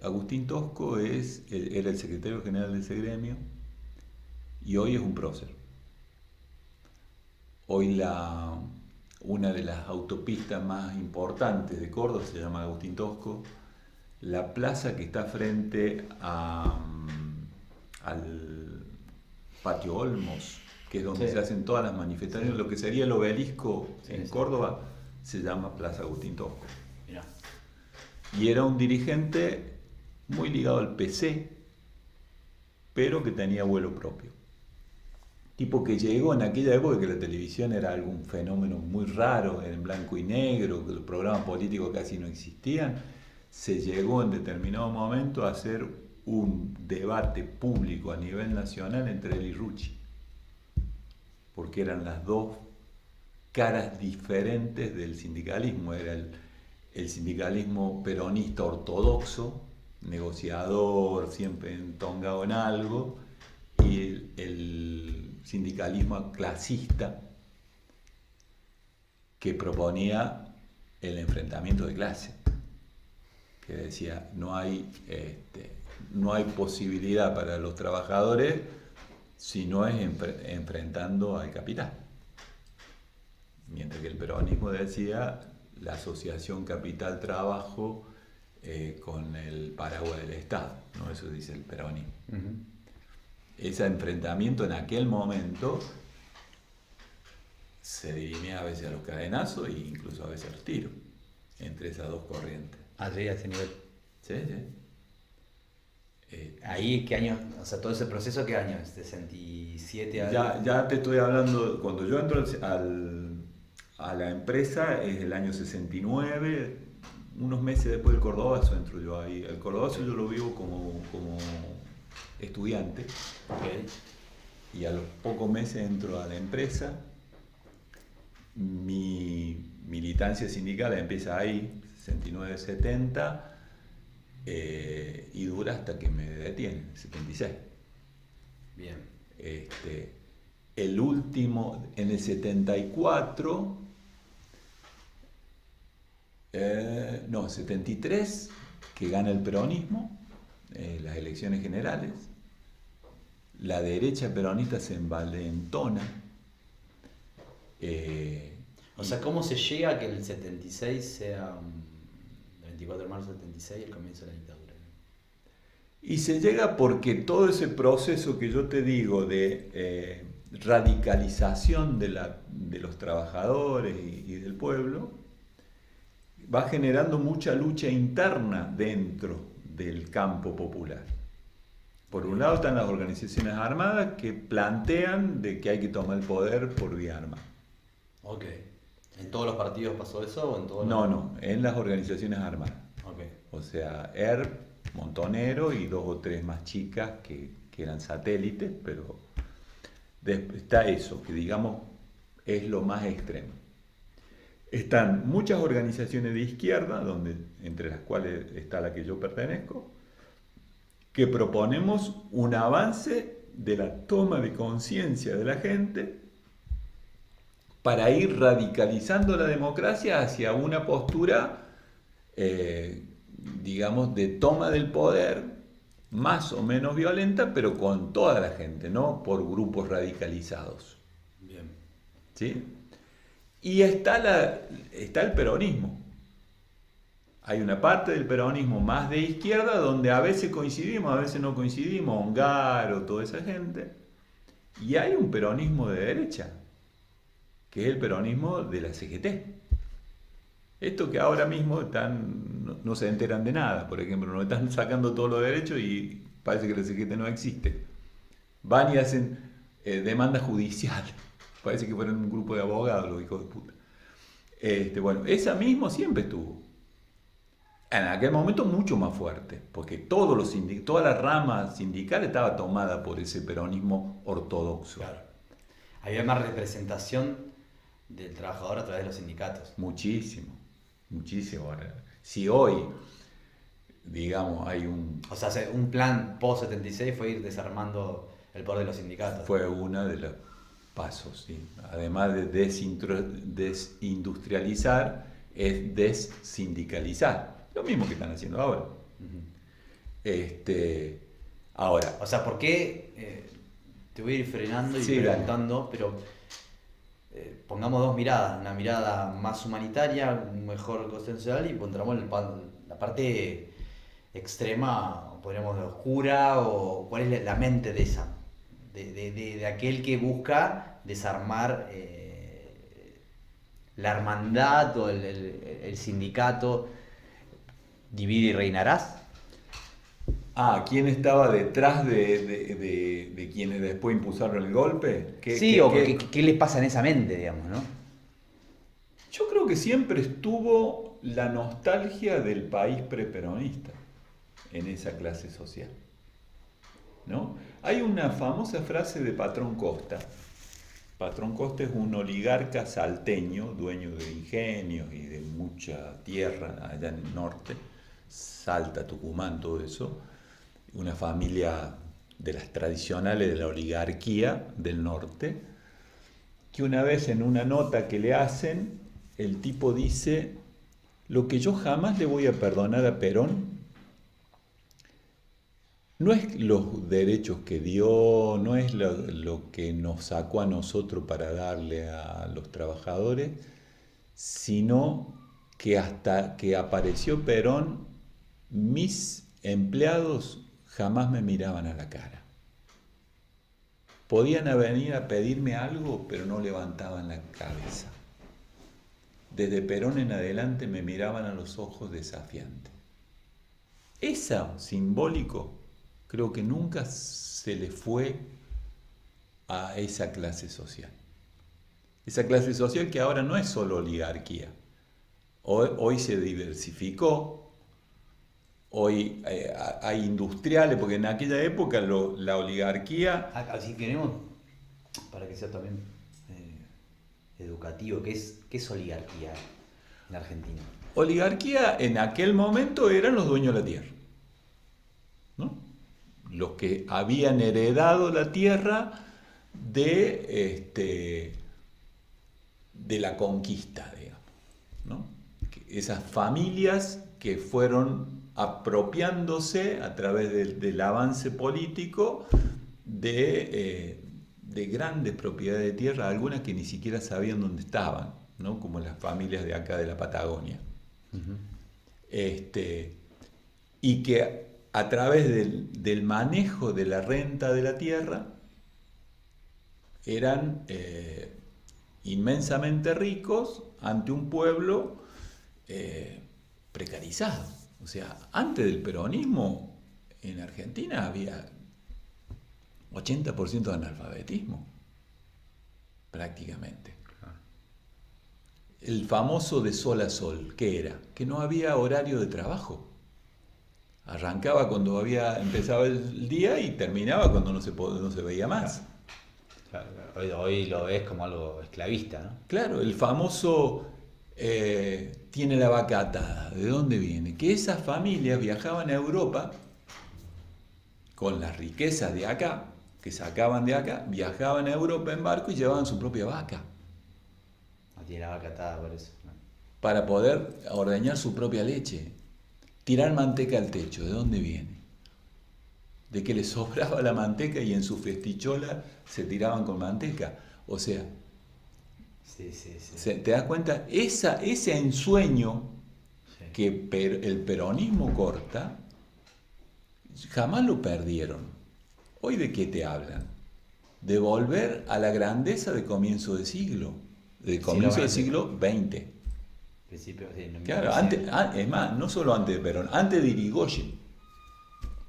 Agustín Tosco era el secretario general de ese gremio y hoy es un prócer. Hoy una de las autopistas más importantes de Córdoba se llama Agustín Tosco. La plaza que está frente al Patio Olmos, que es donde se hacen todas las manifestaciones, lo que sería el obelisco en Córdoba, se llama Plaza Agustín Tosco. Mirá. Y era un dirigente muy ligado al PC, pero que tenía vuelo propio. Tipo que llegó en aquella época que la televisión era algún fenómeno muy raro, en blanco y negro, que los programas políticos casi no existían. Se llegó en determinado momento a hacer un debate público a nivel nacional entre él y Rucci, porque eran las dos caras diferentes del sindicalismo. Era el sindicalismo peronista ortodoxo, negociador, siempre entongado en algo, y el sindicalismo clasista, que proponía el enfrentamiento de clase, que decía no hay posibilidad para los trabajadores si no es enfrentando al capital. Mientras que el peronismo decía la asociación capital-trabajo con el paraguas del Estado, ¿no? Eso dice el peronismo. Ese enfrentamiento en aquel momento se dirimía a veces a los cadenazos e incluso a veces a los tiros entre esas dos corrientes. Allí a ese nivel. Sí. Ahí, ¿qué año? O sea, todo ese proceso, ¿qué año? ¿67? Ya te estoy hablando, cuando yo entro a la empresa es el año 69, unos meses después del Cordobazo entro yo ahí. El Cordobazo yo lo vivo como estudiante. Okay. Y a los pocos meses entro a la empresa. Mi militancia sindical empieza ahí, 69-70, y dura hasta que me detienen, 76. Bien. El último, en el 74, 73, que gana el peronismo, las elecciones generales. La derecha peronista se envalentona. O sea, ¿cómo se llega a que el 76 sea el 24 de marzo del 76 el comienzo de la dictadura? Y se llega porque todo ese proceso que yo te digo de radicalización de los trabajadores y del pueblo va generando mucha lucha interna dentro del campo popular. Por un lado están las organizaciones armadas que plantean de que hay que tomar el poder por vía armada. Ok. ¿En todos los partidos pasó eso o en todos No, en las organizaciones armadas. Okay. O sea, ERP, Montonero y dos o tres más chicas que eran satélites, pero está eso, que digamos es lo más extremo. Están muchas organizaciones de izquierda, entre las cuales está la que yo pertenezco, que proponemos un avance de la toma de conciencia de la gente para ir radicalizando la democracia hacia una postura, digamos, de toma del poder, más o menos violenta, pero con toda la gente, no por grupos radicalizados. Bien. ¿Sí? Y está el peronismo. Hay una parte del peronismo más de izquierda donde a veces coincidimos, a veces no coincidimos, Ongaro, toda esa gente. Y hay un peronismo de derecha, que es el peronismo de la CGT. Esto que ahora mismo no se enteran de nada, por ejemplo, nos están sacando todos los derechos y parece que la CGT no existe. Van y hacen demandas judiciales. Parece que fueron un grupo de abogados los hijos de puta. Bueno, esa mismo siempre estuvo. En aquel momento mucho más fuerte, porque toda la rama sindical estaba tomada por ese peronismo ortodoxo. Claro. Había más representación del trabajador a través de los sindicatos. Muchísimo. Si hoy, digamos, hay O sea, un plan post-76 fue ir desarmando el poder de los sindicatos. Fue uno de los pasos, sí. Además de desindustrializar, es dessindicalizar. Lo mismo que están haciendo ahora. Ahora, O sea, ¿por qué? Te voy a ir frenando y sí, preguntando, pero pongamos dos miradas, una mirada más humanitaria, un mejor consensual, y pondremos la parte extrema, podríamos de oscura, o cuál es la mente de esa, de aquel que busca desarmar la hermandad o el sindicato. ¿Divide y reinarás? ¿quién estaba detrás de quienes después impulsaron el golpe? Sí, o ¿qué les pasa en esa mente, digamos, no? Yo creo que siempre estuvo la nostalgia del país preperonista en esa clase social, ¿no? Hay una famosa frase de Patrón Costa. Patrón Costa es un oligarca salteño, dueño de ingenios y de mucha tierra allá en el norte, Salta, Tucumán, todo eso, una familia de las tradicionales de la oligarquía del norte, que una vez en una nota que le hacen, el tipo dice: lo que yo jamás le voy a perdonar a Perón no es los derechos que dio, no es lo que nos sacó a nosotros para darle a los trabajadores, sino que hasta que apareció Perón, mis empleados jamás me miraban a la cara. Podían venir a pedirme algo, pero no levantaban la cabeza. Desde Perón en adelante me miraban a los ojos desafiantes. Eso simbólico creo que nunca se le fue a esa clase social. Esa clase social que ahora no es solo oligarquía. Hoy se diversificó, hoy hay industriales, porque en aquella época la oligarquía... Así queremos, para que sea también educativo, ¿qué es oligarquía en Argentina? Oligarquía en aquel momento eran los dueños de la tierra, ¿no? Los que habían heredado la tierra de la conquista, digamos, ¿no? Esas familias que fueron apropiándose a través del avance político de grandes propiedades de tierra, algunas que ni siquiera sabían dónde estaban, ¿no? Como las familias de acá de la Patagonia. Uh-huh. Y que a través del manejo de la renta de la tierra eran inmensamente ricos ante un pueblo precarizado. O sea, antes del peronismo en Argentina había 80% de analfabetismo, prácticamente. El famoso de sol a sol, ¿qué era? Que no había horario de trabajo. Arrancaba cuando empezaba el día y terminaba cuando no se veía más. Claro. Hoy lo ves como algo esclavista, ¿no? Claro, el famoso tiene la vaca atada. ¿De dónde viene? Que esas familias viajaban a Europa con las riquezas de acá, que sacaban de acá, viajaban a Europa en barco y llevaban su propia vaca. No tiene la vaca atada por eso, ¿no? Para poder ordeñar su propia leche. Tirar manteca al techo, ¿de dónde viene? De que les sobraba la manteca y en su festichola se tiraban con manteca. O sea, sí. ¿te das cuenta? Ese ensueño que el peronismo corta, jamás lo perdieron. ¿Hoy de qué te hablan? De volver a la grandeza de comienzo de siglo, del comienzo del siglo XX. Principio, claro, es más, no solo antes de Perón, antes de Irigoyen.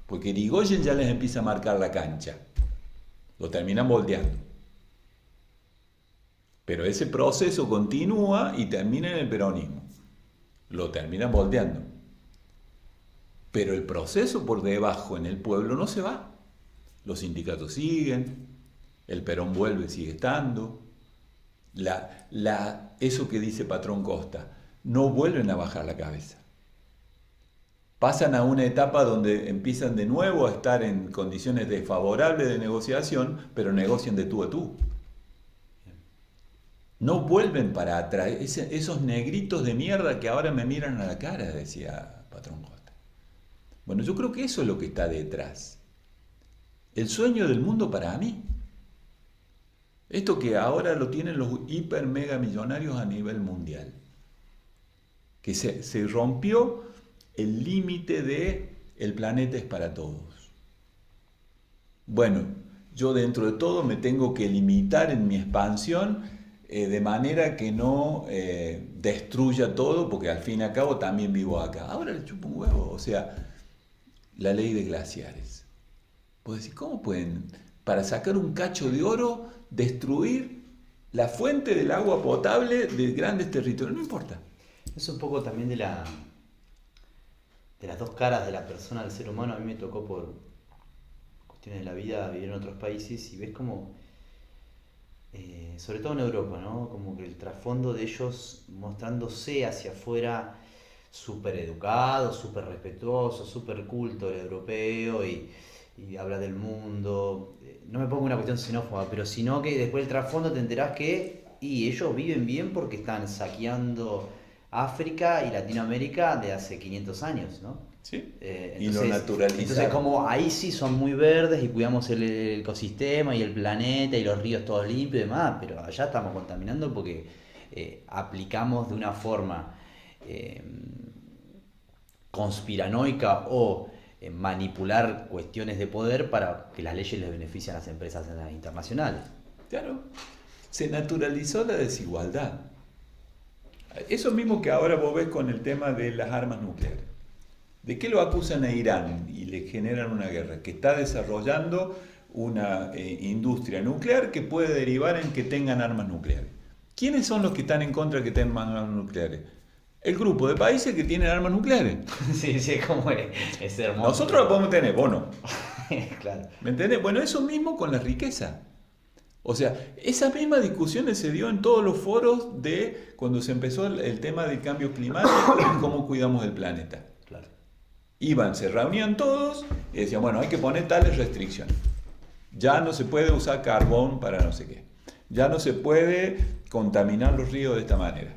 Porque Irigoyen ya les empieza a marcar la cancha. Lo terminan volteando. Pero ese proceso continúa y termina en el peronismo. Lo terminan volteando. Pero el proceso por debajo en el pueblo no se va. Los sindicatos siguen, el Perón vuelve, sigue estando. Eso que dice Patrón Costa, no vuelven a bajar la cabeza. Pasan a una etapa donde empiezan de nuevo a estar en condiciones desfavorables de negociación, pero negocian de tú a tú. No vuelven para atrás, esos negritos de mierda que ahora me miran a la cara, decía Patrón Costa. Bueno, yo creo que eso es lo que está detrás. El sueño del mundo para mí. Esto que ahora lo tienen los hiper mega millonarios a nivel mundial. Que se rompió el límite de el planeta es para todos. Bueno, yo dentro de todo me tengo que limitar en mi expansión de manera que no destruya todo, porque al fin y al cabo también vivo acá. Ahora le chupo un huevo, o sea, la ley de glaciares. Puedo decir, ¿cómo pueden, para sacar un cacho de oro, destruir la fuente del agua potable de grandes territorios? No importa. Es un poco también de las dos caras de la persona, del ser humano. A mí me tocó por cuestiones de la vida vivir en otros países y ves como, sobre todo en Europa, ¿no? Como que el trasfondo de ellos mostrándose hacia afuera súper educado, súper respetuoso, súper culto el europeo y habla del mundo. No me pongo una cuestión xenófoba, pero sino que después del trasfondo te enterás que ellos viven bien porque están saqueando África y Latinoamérica de hace 500 años, ¿no? Sí, Entonces, y lo naturalizaron. Entonces, como ahí sí son muy verdes y cuidamos el ecosistema y el planeta y los ríos todos limpios y demás, pero allá estamos contaminando porque aplicamos de una forma conspiranoica o manipular cuestiones de poder para que las leyes les beneficien a las empresas internacionales. Claro, se naturalizó la desigualdad. Eso mismo que ahora vos ves con el tema de las armas nucleares. ¿De qué lo acusan a Irán y le generan una guerra? Que está desarrollando una industria nuclear que puede derivar en que tengan armas nucleares. ¿Quiénes son los que están en contra de que tengan armas nucleares? El grupo de países que tienen armas nucleares. Sí, sí, como es hermoso. Nosotros la podemos tener, vos no. Claro. ¿Me entendés? Bueno, eso mismo con la riqueza. O sea, esas mismas discusiones se dio en todos los foros de cuando se empezó el tema del cambio climático y cómo cuidamos el planeta. Claro. Se reunían todos y decían, bueno, hay que poner tales restricciones. Ya no se puede usar carbón para no sé qué. Ya no se puede contaminar los ríos de esta manera.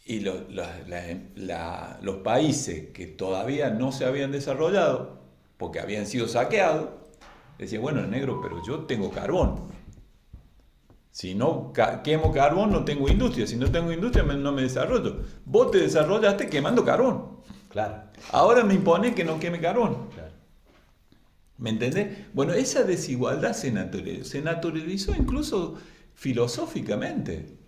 Y los países que todavía no se habían desarrollado, porque habían sido saqueados, decían, bueno, negro, pero yo tengo carbón. Si no quemo carbón, no tengo industria. Si no tengo industria, no me desarrollo. Vos te desarrollaste quemando carbón. Claro. Ahora me impone que no queme carbón. Claro. ¿Me entendés? Bueno, esa desigualdad se naturalizó incluso filosóficamente.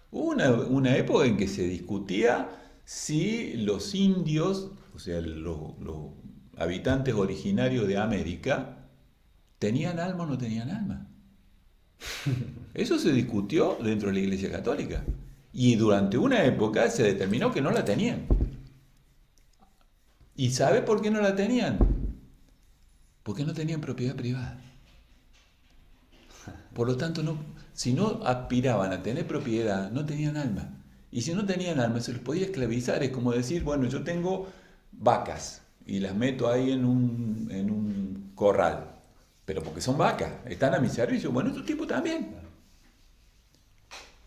Hubo una época en que se discutía si los indios, o sea, los habitantes originarios de América, ¿tenían alma o no tenían alma? Eso se discutió dentro de la Iglesia Católica. Y durante una época se determinó que no la tenían. ¿Y sabe por qué no la tenían? Porque no tenían propiedad privada. Por lo tanto, si no aspiraban a tener propiedad, no tenían alma. Y si no tenían alma, se los podía esclavizar. Es como decir, bueno, yo tengo vacas y las meto ahí en un corral. Pero porque son vacas, están a mi servicio. Bueno, estos tipos también.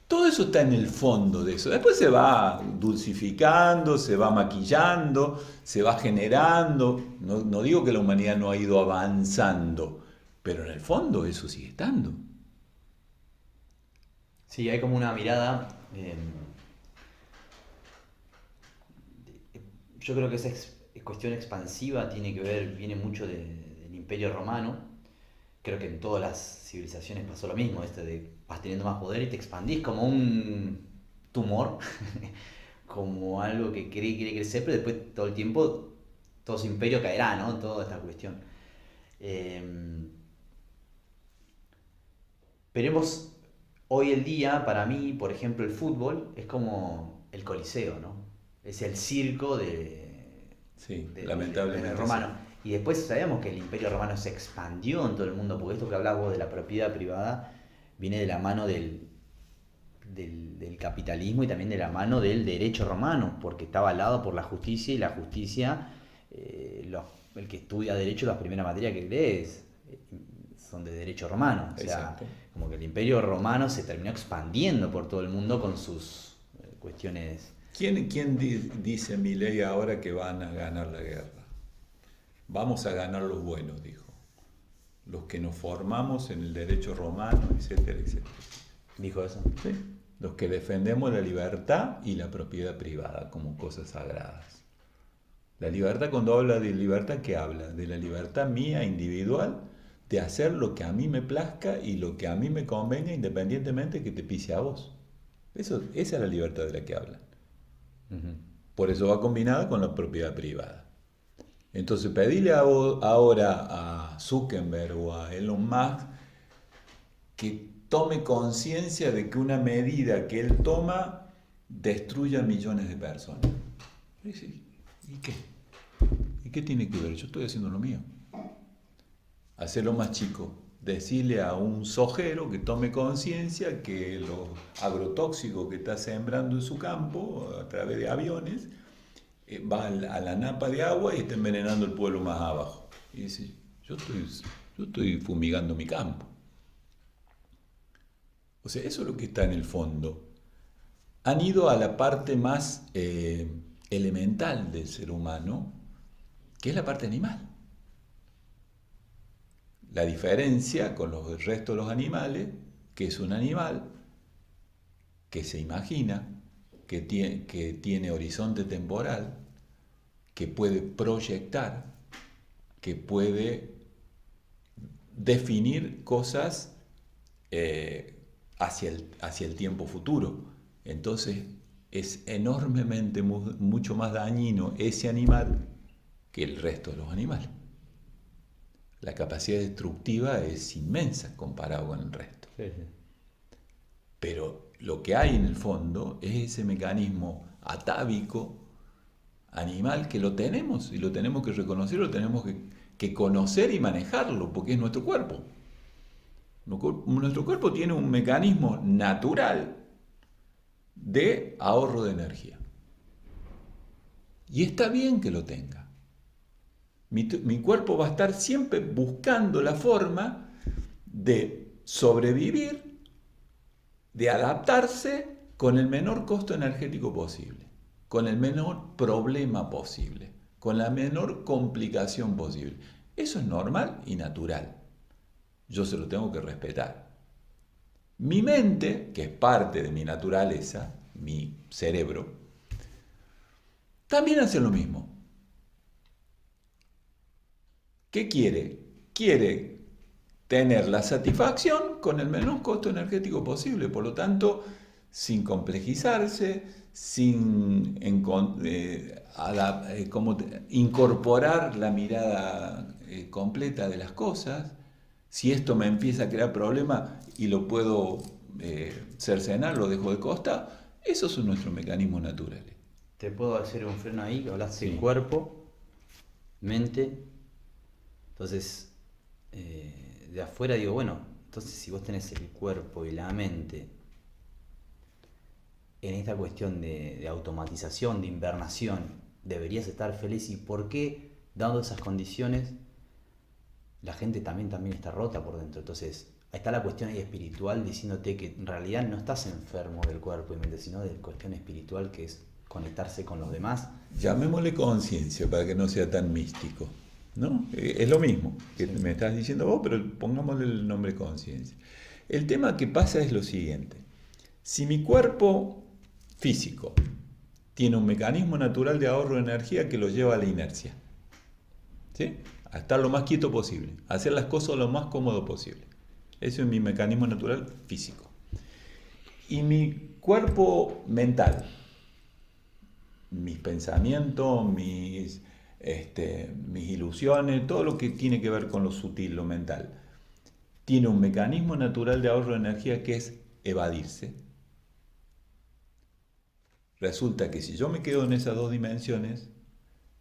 Todo eso está en el fondo de eso. Después se va dulcificando, se va maquillando, se va generando. No digo que la humanidad no ha ido avanzando, pero en el fondo eso sigue estando. Sí, hay como una mirada. Yo creo que esa cuestión expansiva viene mucho del Imperio Romano. Creo que en todas las civilizaciones pasó lo mismo, vas teniendo más poder y te expandís como un tumor, como algo que quiere crecer, pero después todo el tiempo todo ese imperio caerá, ¿no? Toda esta cuestión. Pero hoy el día, para mí, por ejemplo, el fútbol es como el Coliseo, ¿no? Es el circo lamentablemente del romano. Y después sabemos que el Imperio Romano se expandió en todo el mundo, porque esto que hablabas vos de la propiedad privada viene de la mano del capitalismo y también de la mano del derecho romano, porque está avalado por la justicia y la justicia, el que estudia derecho, las primeras materias que lees son de derecho romano. O sea, exacto. Como que el Imperio Romano se terminó expandiendo por todo el mundo con sus cuestiones. ¿Quién dice Milei ahora que van a ganar la guerra? vamos a ganar los buenos, dijo. Los que nos formamos en el derecho romano, etcétera, etcétera. ¿Dijo eso? ¿Sí? Los que defendemos la libertad y la propiedad privada como cosas sagradas. La libertad, cuando habla de libertad, ¿qué habla? De la libertad mía individual, de hacer lo que a mí me plazca y lo que a mí me convenga, independientemente que te pise a vos. Esa es la libertad de la que hablan. Uh-huh. Por eso va combinada con la propiedad privada. Entonces, pedirle ahora a Zuckerberg o a Elon Musk que tome conciencia de que una medida que él toma destruya a millones de personas. ¿Y qué? ¿Y qué tiene que ver? Yo estoy haciendo lo mío. Hacerlo más chico. Decirle a un sojero que tome conciencia que los agrotóxicos que está sembrando en su campo a través de aviones va a la napa de agua y está envenenando el pueblo más abajo. Y dice, yo estoy fumigando mi campo. O sea, eso es lo que está en el fondo. Han ido a la parte más elemental del ser humano, que es la parte animal. La diferencia con el resto de los animales, que es un animal que se imagina, que tiene horizonte temporal, que puede proyectar, que puede definir cosas hacia el tiempo futuro. Entonces es enormemente mucho más dañino ese animal que el resto de los animales. La capacidad destructiva es inmensa comparado con el resto. Sí, sí. Pero lo que hay en el fondo es ese mecanismo atávico, animal, que lo tenemos y lo tenemos que reconocer, lo tenemos que conocer y manejarlo, porque es nuestro cuerpo. Nuestro cuerpo tiene un mecanismo natural de ahorro de energía. Y está bien que lo tenga. Mi cuerpo va a estar siempre buscando la forma de sobrevivir, de adaptarse con el menor costo energético posible, con el menor problema posible, con la menor complicación posible. Eso es normal y natural. Yo se lo tengo que respetar. Mi mente, que es parte de mi naturaleza, mi cerebro, también hace lo mismo. ¿Qué quiere? Quiere tener la satisfacción con el menor costo energético posible, por lo tanto, sin complejizarse, sin incorporar la mirada completa de las cosas. Si esto me empieza a crear problemas y lo puedo cercenar, lo dejo de costa, esos son nuestros mecanismos naturales. ¿Te puedo hacer un freno ahí? Que hablaste Sí. de cuerpo, mente. Entonces, de afuera digo, bueno, entonces si vos tenés el cuerpo y la mente en esta cuestión de automatización, de invernación, deberías estar feliz. ¿Y por qué, dando esas condiciones, la gente también está rota por dentro? Entonces, ahí está la cuestión ahí espiritual diciéndote que en realidad no estás enfermo del cuerpo y mente, sino de la cuestión espiritual, que es conectarse con los demás. Llamémosle conciencia para que no sea tan místico, ¿no? Es lo mismo que Sí. me estás diciendo vos, pero pongámosle el nombre conciencia. El tema que pasa es lo siguiente. Si mi cuerpo físico tiene un mecanismo natural de ahorro de energía que lo lleva a la inercia, ¿sí? A estar lo más quieto posible, a hacer las cosas lo más cómodo posible. Ese es mi mecanismo natural físico. Y mi cuerpo mental, mis pensamientos, mis ilusiones, todo lo que tiene que ver con lo sutil, lo mental, tiene un mecanismo natural de ahorro de energía que es evadirse. Resulta que si yo me quedo en esas dos dimensiones,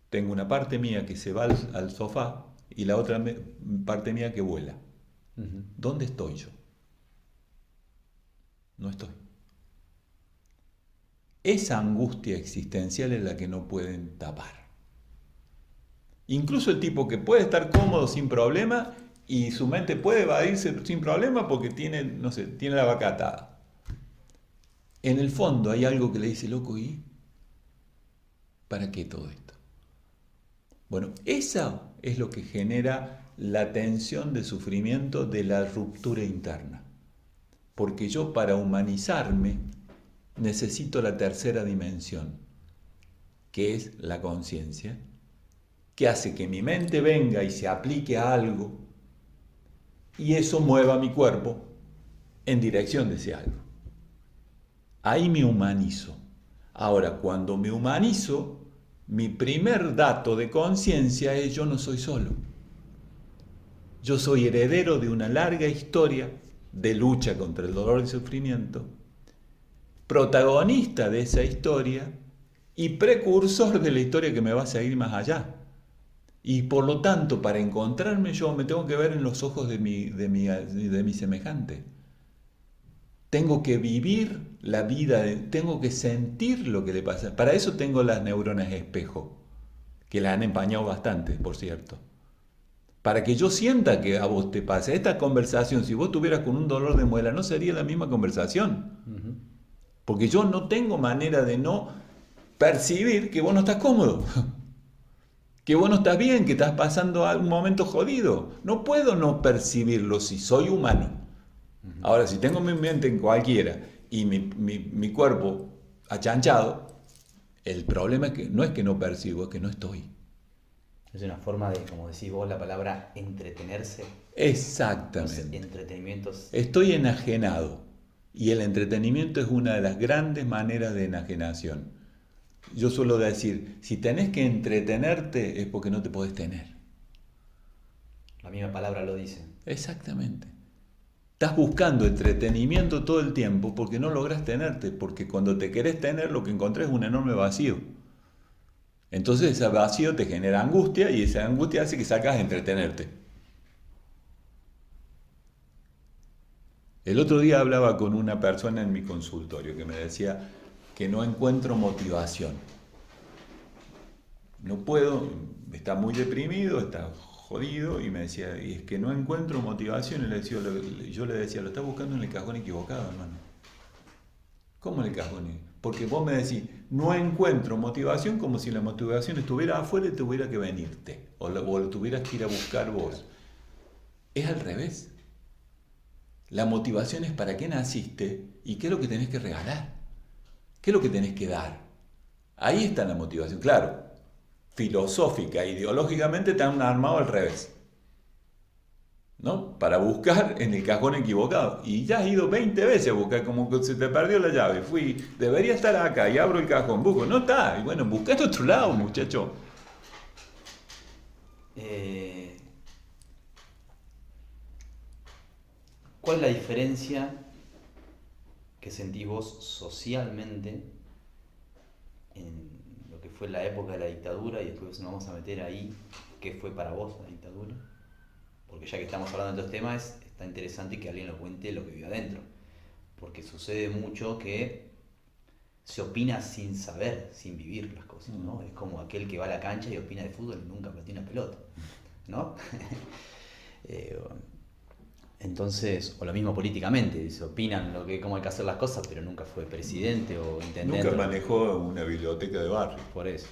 tengo una parte mía que se va al sofá y la otra parte mía que vuela. Uh-huh. ¿Dónde estoy yo? No estoy. Esa angustia existencial es la que no pueden tapar. Incluso el tipo que puede estar cómodo sin problema y su mente puede evadirse sin problema porque tiene, no sé, tiene la vaca atada. En el fondo hay algo que le dice, loco, ¿y para qué todo esto? Bueno, esa es lo que genera la tensión de sufrimiento de la ruptura interna. Porque yo para humanizarme necesito la tercera dimensión, que es la conciencia, que hace que mi mente venga y se aplique a algo y eso mueva mi cuerpo en dirección de ese algo. Ahí me humanizo. Ahora, cuando me humanizo, mi primer dato de conciencia es: yo no soy solo. Yo soy heredero de una larga historia de lucha contra el dolor y el sufrimiento, protagonista de esa historia y precursor de la historia que me va a seguir más allá. Y por lo tanto, para encontrarme yo, me tengo que ver en los ojos de mi semejante. Tengo que vivir la vida, tengo que sentir lo que le pasa. Para eso tengo las neuronas espejo, que las han empañado bastante, por cierto. Para que yo sienta que a vos te pasa. Esta conversación, si vos estuvieras con un dolor de muela, no sería la misma conversación. Porque yo no tengo manera de no percibir que vos no estás cómodo. Que vos no estás bien, que estás pasando un momento jodido. No puedo no percibirlo si soy humano. Ahora, si tengo mi mente en cualquiera y mi cuerpo achanchado, el problema es que no percibo, es que no estoy. Es una forma de, como decís vos, la palabra entretenerse. Exactamente. No sé, entretenimientos. Estoy enajenado. Y el entretenimiento es una de las grandes maneras de enajenación. Yo suelo decir, si tenés que entretenerte es porque no te podés tener. La misma palabra lo dice. Exactamente. Estás buscando entretenimiento todo el tiempo porque no lográs tenerte, porque cuando te querés tener lo que encontrás es un enorme vacío. Entonces ese vacío te genera angustia y esa angustia hace que sacas a entretenerte. El otro día hablaba con una persona en mi consultorio que me decía que no encuentro motivación. No puedo, está muy deprimido, está jodido y me decía, y es que no encuentro motivación. Y yo le decía, lo estás buscando en el cajón equivocado, hermano. ¿Cómo en el cajón? Porque vos me decís, no encuentro motivación, como si la motivación estuviera afuera y tuviera que venirte, o lo tuvieras que ir a buscar vos. Es al revés. La motivación es para qué naciste y qué es lo que tenés que regalar, qué es lo que tenés que dar. Ahí está la motivación, claro. Filosófica, ideológicamente te han armado al revés, ¿no? Para buscar en el cajón equivocado. Y ya has ido 20 veces a buscar, como que se te perdió la llave. Debería estar acá y abro el cajón, busco, no está. Y bueno, busca en otro lado, muchacho. ¿Cuál es la diferencia que sentís vos socialmente en lo que fue la época de la dictadura y después nos vamos a meter ahí qué fue para vos la dictadura? Porque ya que estamos hablando de estos temas, está interesante que alguien lo cuente lo que vive adentro. Porque sucede mucho que se opina sin saber, sin vivir las cosas, ¿no? Es como aquel que va a la cancha y opina de fútbol y nunca patea una pelota, ¿no? Entonces, o lo mismo políticamente, se opinan cómo hay que hacer las cosas, pero nunca fue presidente o intendente. Nunca manejó una biblioteca de barrio. Por eso,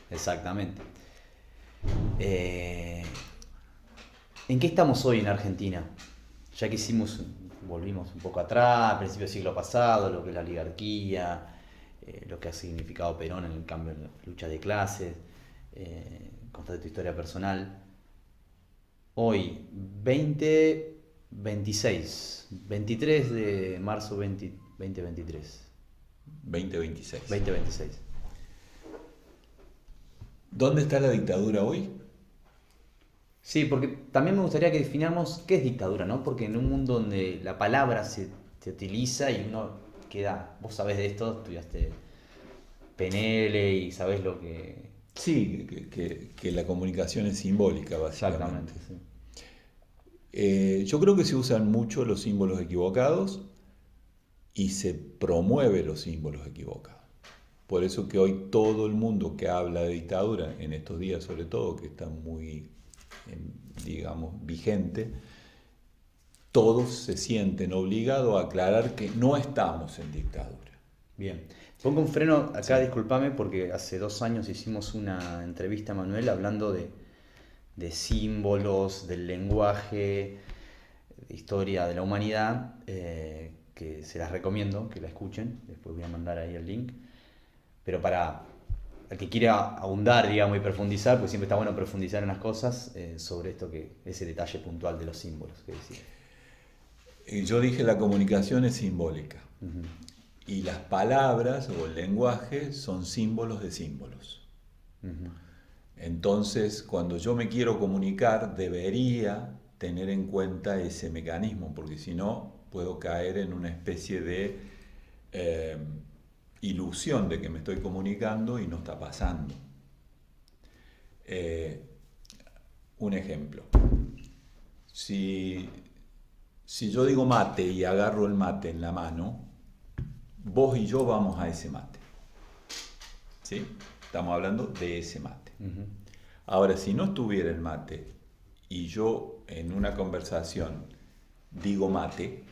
exactamente. ¿En qué estamos hoy en Argentina? Ya que volvimos un poco atrás, a principios del siglo pasado, lo que es la oligarquía, lo que ha significado Perón en el cambio en la lucha de clases, contate tu historia personal. Hoy, 23 de marzo 2023. 2026. 2026. ¿Dónde está la dictadura hoy? Sí, porque también me gustaría que definamos qué es dictadura, ¿no? Porque en un mundo donde la palabra se utiliza y uno queda... Vos sabés de esto, estudiaste PNL y sabés lo que... Sí, que la comunicación es simbólica, básicamente. Exactamente, sí. Yo creo que se usan mucho los símbolos equivocados y se promueve los símbolos equivocados. Por eso que hoy todo el mundo que habla de dictadura, en estos días sobre todo, que está muy, digamos, vigente, todos se sienten obligados a aclarar que no estamos en dictadura. Bien. Pongo un freno acá, sí. Discúlpame, porque hace 2 años hicimos una entrevista a Manuel hablando de de símbolos, del lenguaje, de historia de la humanidad, que se las recomiendo que la escuchen. Después voy a mandar ahí el link. Pero para el que quiera ahondar, digamos, y profundizar, pues siempre está bueno profundizar en las cosas, sobre esto, ese detalle puntual de los símbolos que decía. Yo dije la comunicación es simbólica. Uh-huh. Y las palabras o el lenguaje son símbolos de símbolos. Uh-huh. Entonces, cuando yo me quiero comunicar, debería tener en cuenta ese mecanismo, porque si no, puedo caer en una especie de ilusión de que me estoy comunicando y no está pasando. Un ejemplo. Si yo digo mate y agarro el mate en la mano, vos y yo vamos a ese mate. ¿Sí? Estamos hablando de ese mate. Uh-huh. Ahora, si no estuviera el mate y yo en una conversación digo mate,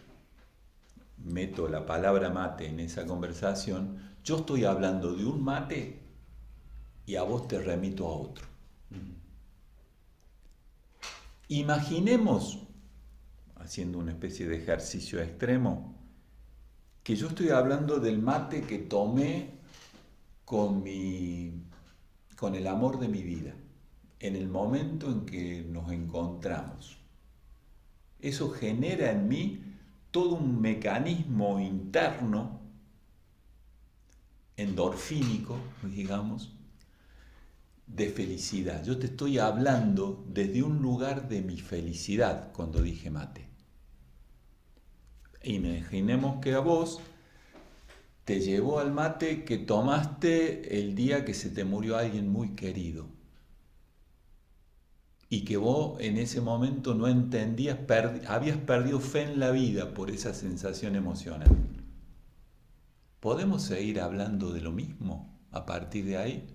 meto la palabra mate en esa conversación, yo estoy hablando de un mate y a vos te remito a otro. Uh-huh. Imaginemos, haciendo una especie de ejercicio extremo, que yo estoy hablando del mate que tomé con el amor de mi vida, en el momento en que nos encontramos. Eso genera en mí todo un mecanismo interno, endorfínico, digamos, de felicidad. Yo te estoy hablando desde un lugar de mi felicidad cuando dije mate. Imaginemos que a vos te llevó al mate que tomaste el día que se te murió alguien muy querido y que vos en ese momento no entendías, habías perdido fe en la vida por esa sensación emocional. ¿Podemos seguir hablando de lo mismo a partir de ahí?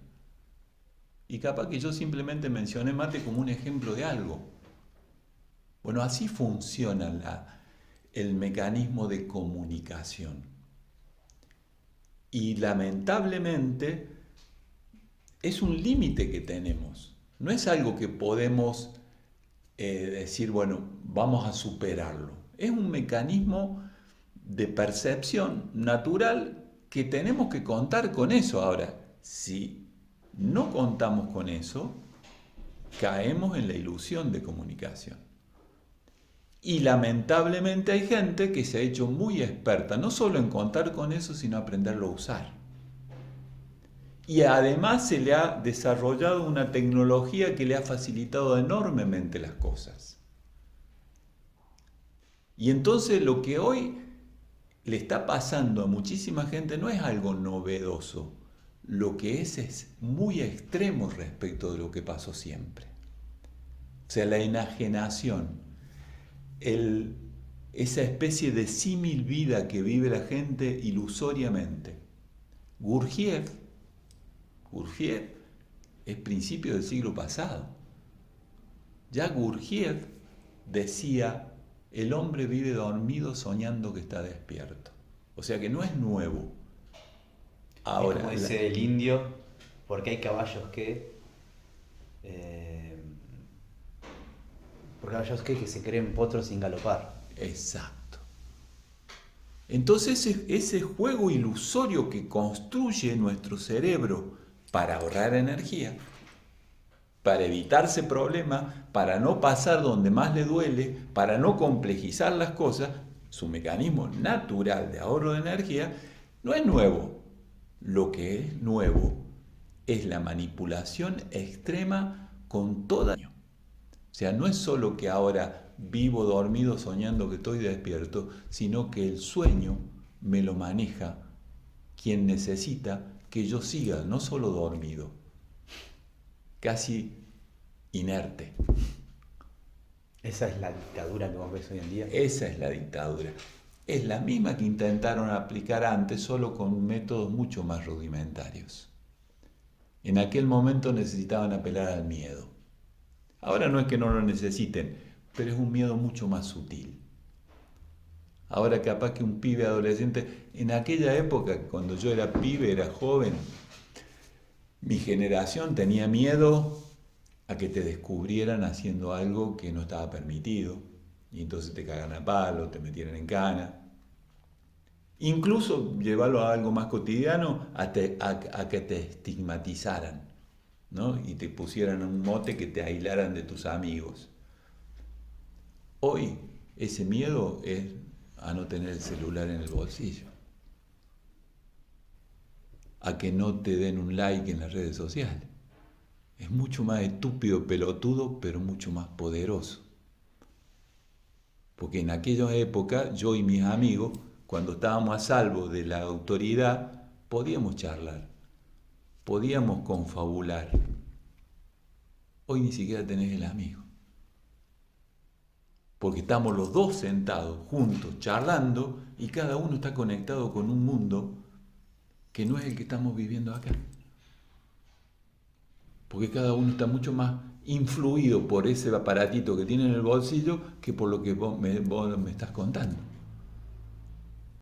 Y capaz que yo simplemente mencioné mate como un ejemplo de algo. Bueno, así funciona el mecanismo de comunicación. Y lamentablemente es un límite que tenemos. No es algo que podemos decir, bueno, vamos a superarlo. Es un mecanismo de percepción natural que tenemos que contar con eso. Ahora, si no contamos con eso, caemos en la ilusión de comunicación. Y lamentablemente hay gente que se ha hecho muy experta, no solo en contar con eso, sino aprenderlo a usar. Y además se le ha desarrollado una tecnología que le ha facilitado enormemente las cosas. Y entonces lo que hoy le está pasando a muchísima gente no es algo novedoso. Lo que es muy extremo respecto de lo que pasó siempre. O sea, la enajenación. Esa especie de símil vida que vive la gente ilusoriamente. Gurdjieff es principio del siglo pasado. Ya Gurdjieff decía, el hombre vive dormido soñando que está despierto. O sea que no es nuevo. Ahora, es como dice el indio, porque hay caballos que se creen potros sin galopar. Exacto. Entonces ese juego ilusorio que construye nuestro cerebro para ahorrar energía, para evitarse problemas, para no pasar donde más le duele, para no complejizar las cosas, su mecanismo natural de ahorro de energía no es nuevo. Lo que es nuevo es la manipulación extrema con toda. O sea, no es solo que ahora vivo dormido soñando que estoy despierto, sino que el sueño me lo maneja quien necesita que yo siga, no solo dormido, casi inerte. ¿Esa es la dictadura que vos ves hoy en día? Esa es la dictadura. Es la misma que intentaron aplicar antes, solo con métodos mucho más rudimentarios. En aquel momento necesitaban apelar al miedo. Ahora no es que no lo necesiten, pero es un miedo mucho más sutil. Ahora capaz que un pibe adolescente, en aquella época, cuando yo era pibe, era joven, mi generación tenía miedo a que te descubrieran haciendo algo que no estaba permitido, y entonces te cagan a palo, te metieran en cana. Incluso llevarlo a algo más cotidiano, a que te estigmatizaran, ¿no? Y te pusieran un mote que te aislaran de tus amigos. Hoy ese miedo es a no tener el celular en el bolsillo, a que no te den un like en las redes sociales. Es mucho más estúpido, pelotudo, pero mucho más poderoso. Porque en aquella época yo y mis amigos, cuando estábamos a salvo de la autoridad, podíamos charlar, podíamos confabular. Hoy ni siquiera tenés el amigo. Porque estamos los dos sentados juntos, charlando, y cada uno está conectado con un mundo que no es el que estamos viviendo acá. Porque cada uno está mucho más influido por ese aparatito que tiene en el bolsillo que por lo que vos me estás contando.